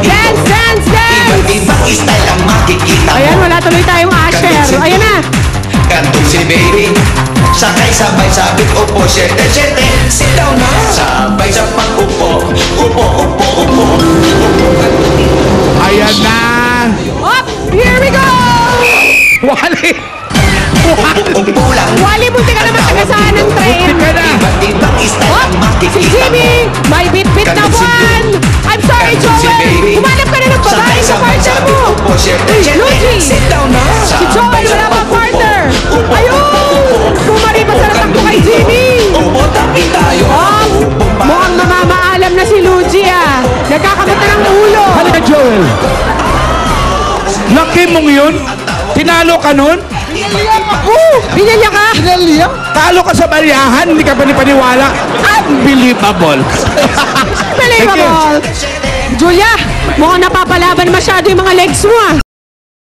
Dance, dance, dance! Iba't ibang style ang makikita mo. Ayan, wala tuloy tayong Asher. Ayan na. Kantong si baby, sakay sabay sabit, upo, syete, syete. Sit down na, sabay sa pag-upo. Upo, upo, upo. Ayan na. Up! Here we go! Wally. Upo lang. Wally, bunti ka naman tagasaan ng train. Bunti ka na. Iba't ibang style Oh, ang si makikita Jimmy, mo. may bit-bit na buwan. I'm sorry, Joel. Humanap ka na ng babae sa partner mo. Upo, syete, syete. Luigi. Sit down na, Si Joel, wala pang partner. Ayun! Bumari pa sa natakbo kay Jimmy. Upo, tabi tayo. Oh, mukhang mamamaalam na si Luigi ah. Nagkakamata ng ulo. Halika, Joel. Laki mong yun? Tinalo ka nun? Binalya ka? Talo ka sa baryahan, hindi ka panipaniwala. Unbelievable. Believable. Julia, mukhang napapalaban masyado yung mga legs mo ah.